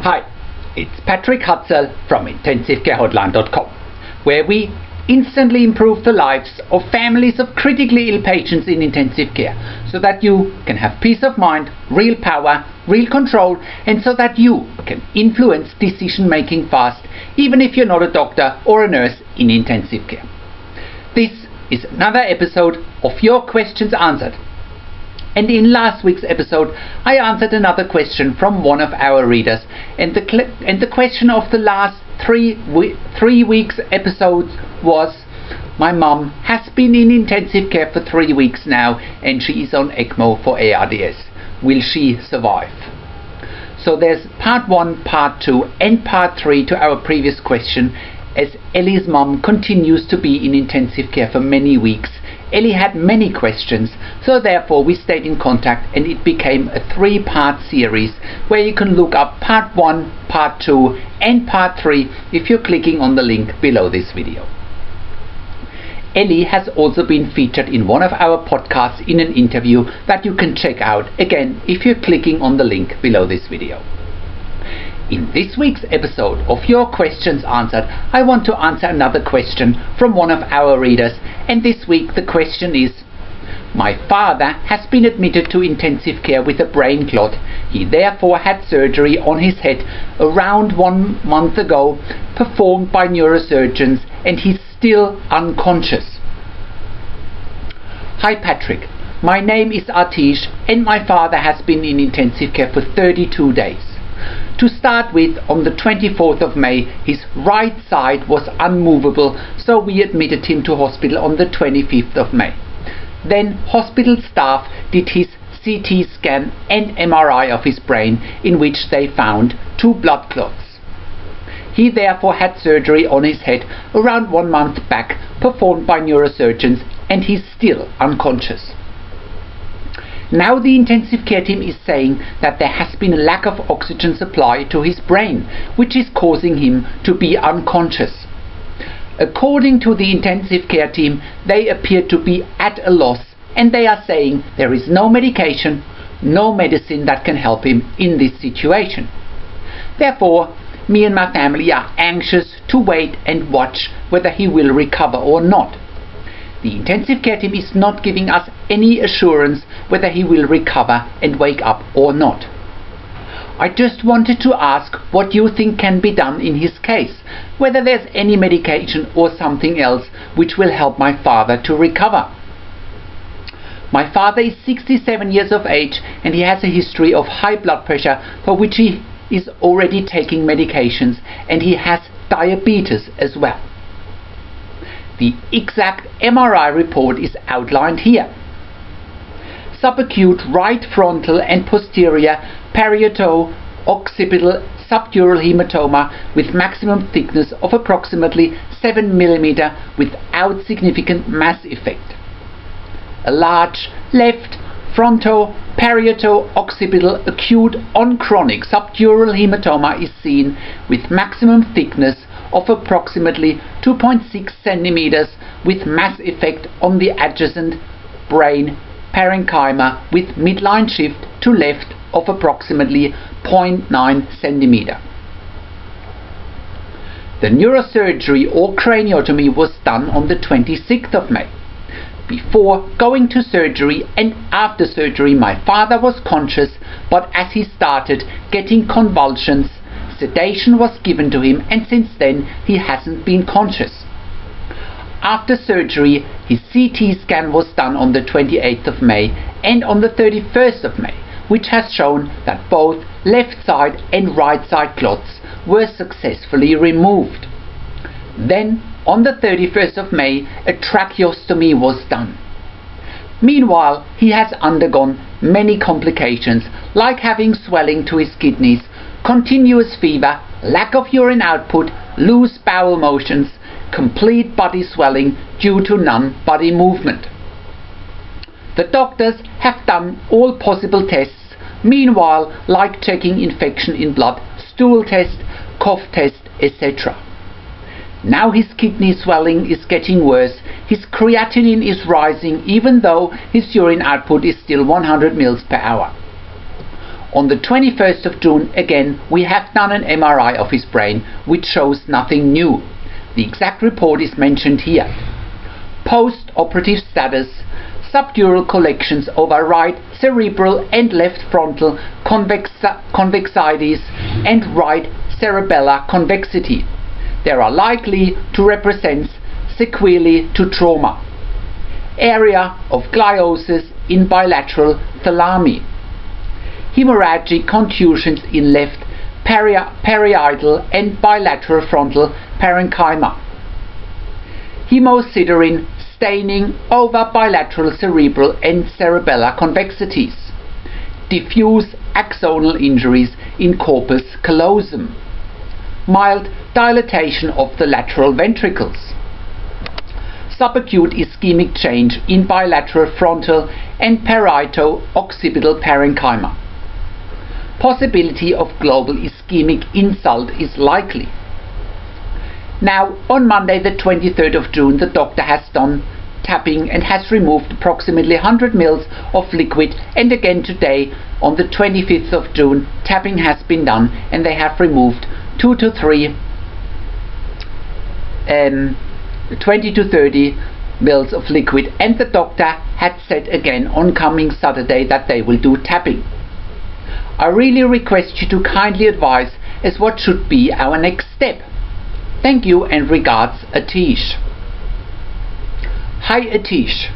Hi, it's Patrick Hutzel from IntensiveCareHotline.com, where we instantly improve the lives of families of critically ill patients in intensive care, so that you can have peace of mind, real power, real control, and so that you can influence decision making fast, even if you're not a doctor or a nurse in intensive care. This is another episode of Your Questions Answered. And in last week's episode, I answered another question from one of our readers, and the question of the last three weeks episodes was: my mum has been in intensive care for 3 weeks now, and she is on ECMO for ARDS. Will she survive? So there's part 1, part 2, and part 3 to our previous question, as Ellie's mum continues to be in intensive care for many weeks. Ellie had many questions, so therefore we stayed in contact, and it became a 3-part series where you can look up part 1, part 2 and part 3 if you're clicking on the link below this video. Ellie has also been featured in one of our podcasts in an interview that you can check out again if you're clicking on the link below this video. In this week's episode of Your Questions Answered, I want to answer another question from one of our readers, and this week the question is: my father has been admitted to intensive care with a brain clot. He therefore had surgery on his head around 1 month ago, performed by neurosurgeons, and he's still unconscious. Hi Patrick, my name is Atish, and my father has been in intensive care for 32 days. To start with, on the 24th of May, his right side was unmovable, so we admitted him to hospital on the 25th of May. Then hospital staff did his CT scan and MRI of his brain, in which they found 2 blood clots. He therefore had surgery on his head around 1 month back, performed by neurosurgeons, and he's still unconscious. Now the intensive care team is saying that there has been a lack of oxygen supply to his brain, which is causing him to be unconscious. According to the intensive care team, they appear to be at a loss, and they are saying there is no medication, no medicine that can help him in this situation. Therefore, me and my family are anxious to wait and watch whether he will recover or not. The intensive care team is not giving us any assurance whether he will recover and wake up or not. I just wanted to ask what you think can be done in his case, whether there's any medication or something else which will help my father to recover. My father is 67 years of age, and he has a history of high blood pressure for which he is already taking medications, and he has diabetes as well. The exact MRI report is outlined here. Subacute right frontal and posterior parieto-occipital subdural hematoma with maximum thickness of approximately 7 mm without significant mass effect. A large left fronto-parieto-occipital acute on-chronic subdural hematoma is seen with maximum thickness of approximately 2.6 cm with mass effect on the adjacent brain parenchyma with midline shift to left of approximately 0.9 cm. The neurosurgery or craniotomy was done on the 26th of May. Before going to surgery and after surgery, my father was conscious, but as he started getting convulsions, sedation was given to him, and since then he hasn't been conscious. After surgery, his CT scan was done on the 28th of May and on the 31st of May, which has shown that both left side and right side clots were successfully removed. Then, on the 31st of May, a tracheostomy was done. Meanwhile, he has undergone many complications, like having swelling to his kidneys, continuous fever, lack of urine output, loose bowel motions, complete body swelling due to non-body movement. The doctors have done all possible tests, meanwhile, like checking infection in blood, stool test, cough test, etc. Now his kidney swelling is getting worse, his creatinine is rising even though his urine output is still 100 ml per hour. On the 21st of June, again, we have done an MRI of his brain, which shows nothing new. The exact report is mentioned here. Post-operative status: subdural collections over right cerebral and left frontal convexities and right cerebellar convexity. They are likely to represent sequelae to trauma. Area of gliosis in bilateral thalami. Hemorrhagic contusions in left parietal and bilateral frontal parenchyma. Hemosiderin staining over bilateral cerebral and cerebellar convexities. Diffuse axonal injuries in corpus callosum. Mild dilatation of the lateral ventricles. Subacute ischemic change in bilateral frontal and parieto-occipital parenchyma. Possibility of global ischemic insult is likely. Now, on Monday the 23rd of June, the doctor has done tapping and has removed approximately 100 ml of liquid, and again today on the 25th of June tapping has been done and they have removed 20 to 30 ml of liquid, and the doctor had said again on coming Saturday that they will do tapping. I really request you to kindly advise as what should be our next step. Thank you and regards, Atish. Hi Atish,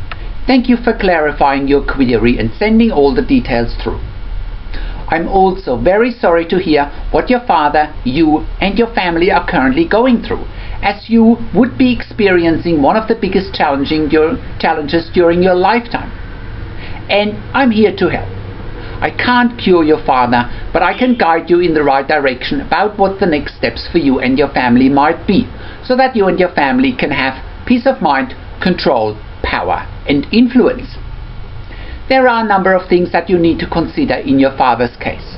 thank you for clarifying your query and sending all the details through. I'm also very sorry to hear what your father, you and your family are currently going through, as you would be experiencing one of the biggest challenges during your lifetime. And I'm here to help. I can't cure your father, but I can guide you in the right direction about what the next steps for you and your family might be, so that you and your family can have peace of mind, control, power and influence. There are a number of things that you need to consider in your father's case.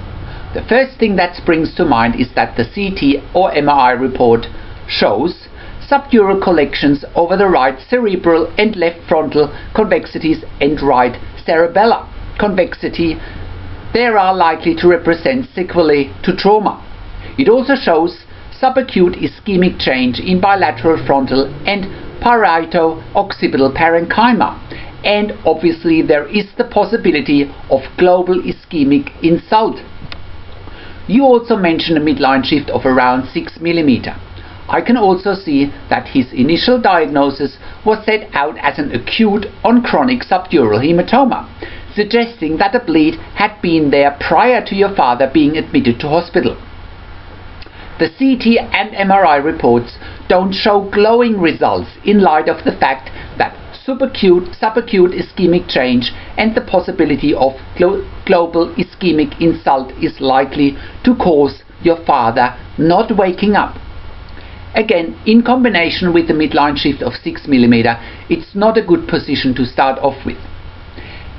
The first thing that springs to mind is that the CT or MRI report shows subdural collections over the right cerebral and left frontal convexities and right cerebellar convexity. They are likely to represent sequelae to trauma. It also shows subacute ischemic change in bilateral frontal and parieto-occipital parenchyma, and obviously there is the possibility of global ischemic insult. You also mentioned a midline shift of around 6 mm. I can also see that his initial diagnosis was set out as an acute on chronic subdural hematoma, suggesting that a bleed had been there prior to your father being admitted to hospital. The CT and MRI reports don't show glowing results in light of the fact that subacute ischemic change and the possibility of global ischemic insult is likely to cause your father not waking up. Again, in combination with the midline shift of 6 mm, it's not a good position to start off with.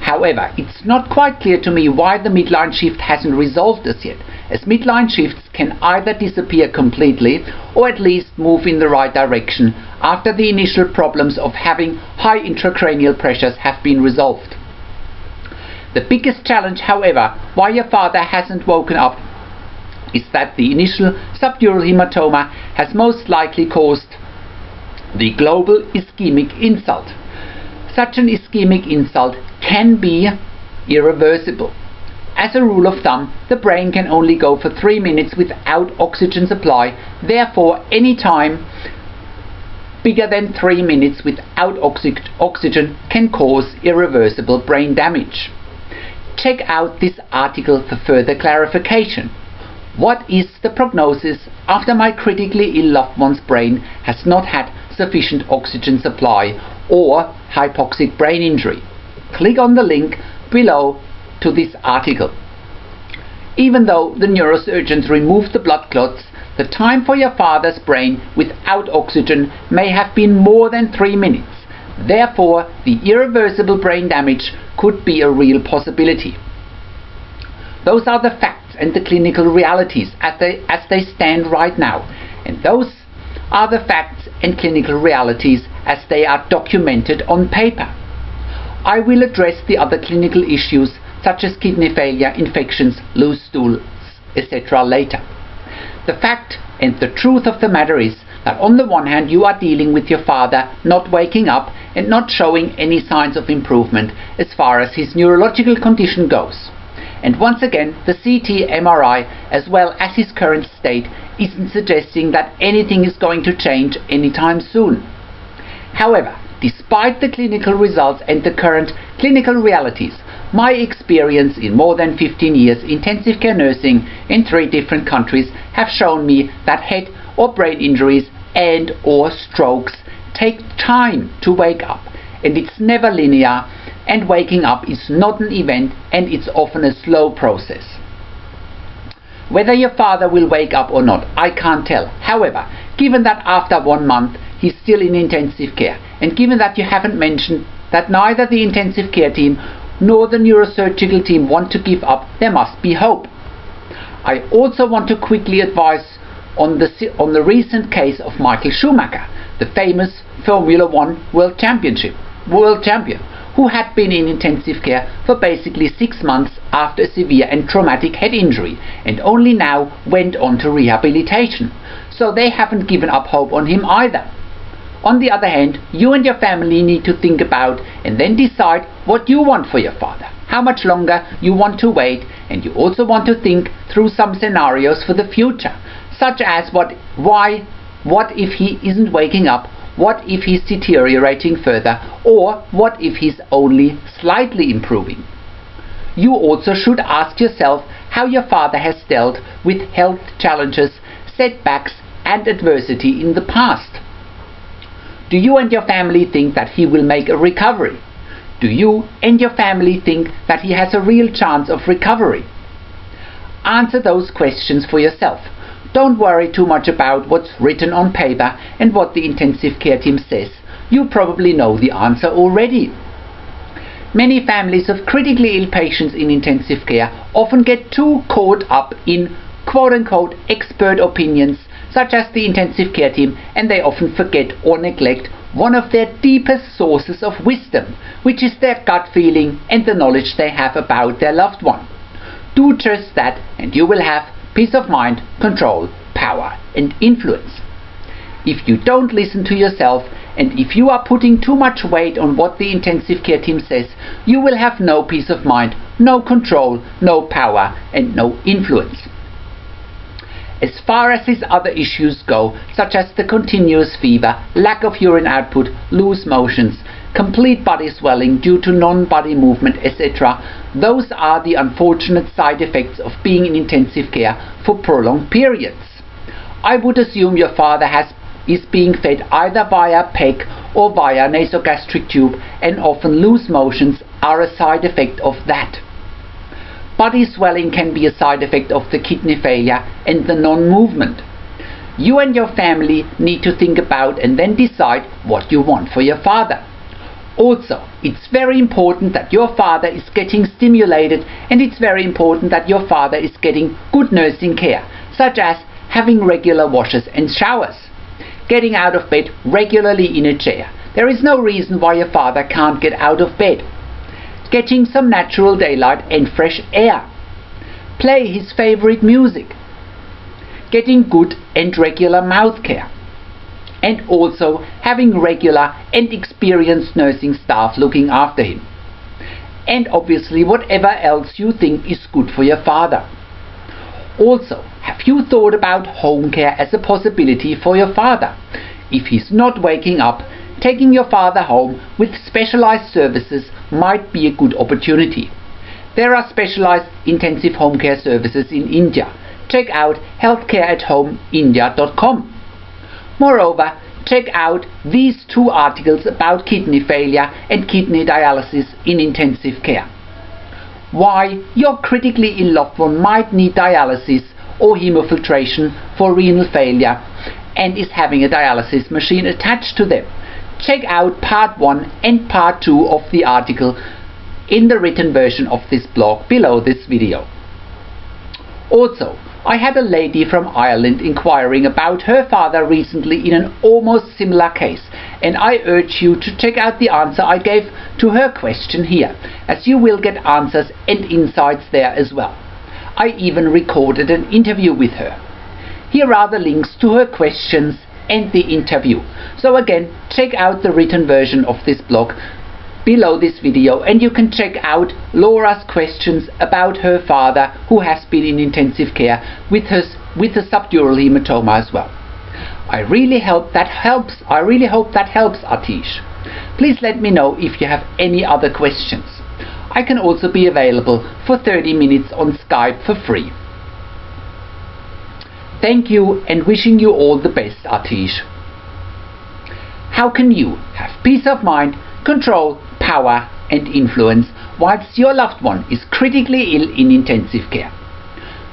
However, it's not quite clear to me why the midline shift hasn't resolved as yet, as midline shifts can either disappear completely or at least move in the right direction after the initial problems of having high intracranial pressures have been resolved. The biggest challenge, however, why your father hasn't woken up is that the initial subdural hematoma has most likely caused the global ischemic insult. Such an ischemic insult can be irreversible. As a rule of thumb, the brain can only go for 3 minutes without oxygen supply. Therefore, any time bigger than 3 minutes without oxygen can cause irreversible brain damage. Check out this article for further clarification. What is the prognosis after my critically ill loved one's brain has not had sufficient oxygen supply or hypoxic brain injury? Click on the link below to this article. Even though the neurosurgeons removed the blood clots, the time for your father's brain without oxygen may have been more than 3 minutes. Therefore, the irreversible brain damage could be a real possibility. Those are the facts and the clinical realities as they stand right now, and those are the facts and clinical realities as they are documented on paper. I will address the other clinical issues such as kidney failure, infections, loose stools, etc. later. The fact and the truth of the matter is that on the one hand you are dealing with your father not waking up and not showing any signs of improvement as far as his neurological condition goes. And once again, the CT, MRI, as well as his current state, isn't suggesting that anything is going to change anytime soon. However, despite the clinical results and the current clinical realities, my experience in more than 15 years intensive care nursing in 3 different countries have shown me that head or brain injuries and or strokes take time to wake up, and it's never linear, and waking up is not an event, and it's often a slow process. Whether your father will wake up or not, I can't tell. However, given that after 1 month he's still in intensive care, and given that you haven't mentioned that neither the intensive care team nor the neurosurgical team want to give up, there must be hope. I also want to quickly advise on the recent case of Michael Schumacher, the famous Formula 1 world champion, who had been in intensive care for basically 6 months after a severe and traumatic head injury, and only now went on to rehabilitation. So they haven't given up hope on him either. On the other hand, you and your family need to think about and then decide what you want for your father, how much longer you want to wait, and you also want to think through some scenarios for the future, such as what if he isn't waking up, what if he's deteriorating further, or what if he's only slightly improving. You also should ask yourself how your father has dealt with health challenges, setbacks and adversity in the past. Do you and your family think that he will make a recovery? Do you and your family think that he has a real chance of recovery? Answer those questions for yourself. Don't worry too much about what's written on paper and what the intensive care team says. You probably know the answer already. Many families of critically ill patients in intensive care often get too caught up in quote-unquote expert opinions such as the intensive care team, and they often forget or neglect one of their deepest sources of wisdom, which is their gut feeling and the knowledge they have about their loved one. Do just that and you will have peace of mind, control, power and influence. If you don't listen to yourself, and if you are putting too much weight on what the intensive care team says, you will have no peace of mind, no control, no power and no influence. As far as these other issues go, such as the continuous fever, lack of urine output, loose motions, complete body swelling due to non-body movement, etc., those are the unfortunate side effects of being in intensive care for prolonged periods. I would assume your father is being fed either via PEG or via nasogastric tube, and often loose motions are a side effect of that. Body swelling can be a side effect of the kidney failure and the non-movement. You and your family need to think about and then decide what you want for your father. Also, it's very important that your father is getting stimulated, and it's very important that your father is getting good nursing care, such as having regular washes and showers, getting out of bed regularly in a chair. There is no reason why your father can't get out of bed. Getting some natural daylight and fresh air. Play his favorite music. Getting good and regular mouth care. And also having regular and experienced nursing staff looking after him. And obviously whatever else you think is good for your father. Also, have you thought about home care as a possibility for your father? If he's not waking up, taking your father home with specialized services might be a good opportunity. There are specialized intensive home care services in India. Check out healthcareathomeindia.com. Moreover, check out these 2 articles about kidney failure and kidney dialysis in intensive care. Why your critically ill loved one might need dialysis or hemofiltration for renal failure and is having a dialysis machine attached to them. Check out part 1 and part 2 of the article in the written version of this blog below this video. Also, I had a lady from Ireland inquiring about her father recently in an almost similar case, and I urge you to check out the answer I gave to her question here, as you will get answers and insights there as well. I even recorded an interview with her. Here are the links to her questions and the interview. So again, check out the written version of this blog below this video, and you can check out Laura's questions about her father, who has been in intensive care with a subdural hematoma as well. I really hope that helps Atish. Please let me know if you have any other questions. I can also be available for 30 minutes on Skype for free. Thank you, and wishing you all the best, Atish. How can you have peace of mind, control, power and influence whilst your loved one is critically ill in intensive care?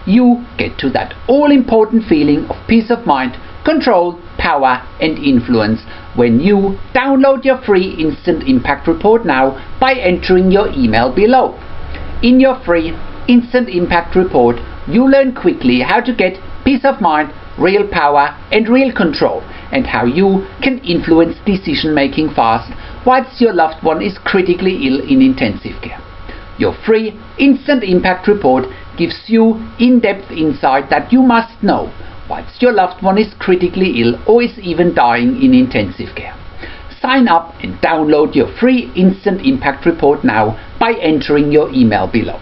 You get to that all-important feeling of peace of mind, control, power and influence when you download your free Instant Impact Report now by entering your email below. In your free Instant Impact Report, you learn quickly how to get peace of mind, real power and real control, and how you can influence decision making fast whilst your loved one is critically ill in intensive care. Your free Instant Impact Report gives you in-depth insight that you must know whilst your loved one is critically ill or is even dying in intensive care. Sign up and download your free Instant Impact Report now by entering your email below.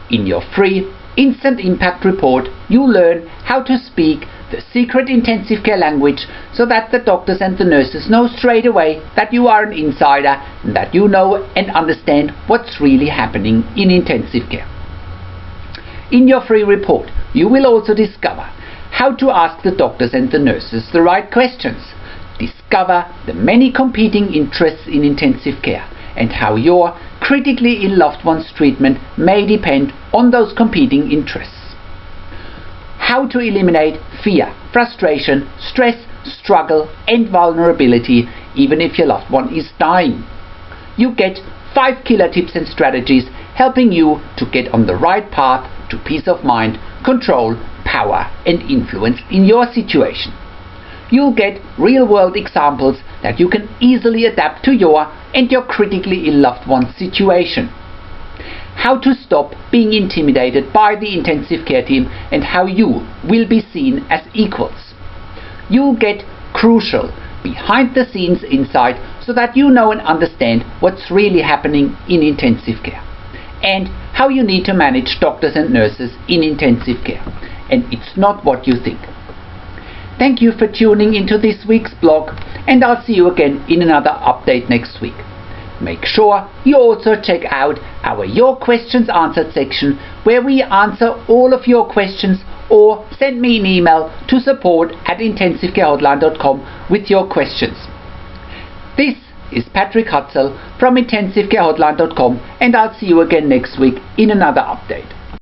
In your free Instant Impact Report, you learn how to speak the secret intensive care language so that the doctors and the nurses know straight away that you are an insider and that you know and understand what's really happening in intensive care. In your free report, you will also discover how to ask the doctors and the nurses the right questions, discover the many competing interests in intensive care, and how your critically ill loved one's treatment may depend on those competing interests. How to eliminate fear, frustration, stress, struggle and vulnerability even if your loved one is dying. You get 5 killer tips and strategies helping you to get on the right path to peace of mind, control, power and influence in your situation. You'll get real-world examples that you can easily adapt to your and your critically ill loved one's situation. How to stop being intimidated by the intensive care team and how you will be seen as equals. You'll get crucial behind-the-scenes insight so that you know and understand what's really happening in intensive care, and how you need to manage doctors and nurses in intensive care. And it's not what you think. Thank you for tuning into this week's blog, and I'll see you again in another update next week. Make sure you also check out our Your Questions Answered section, where we answer all of your questions, or send me an email to support@intensivecarehotline.com with your questions. This is Patrick Hutzel from intensivecarehotline.com, and I'll see you again next week in another update.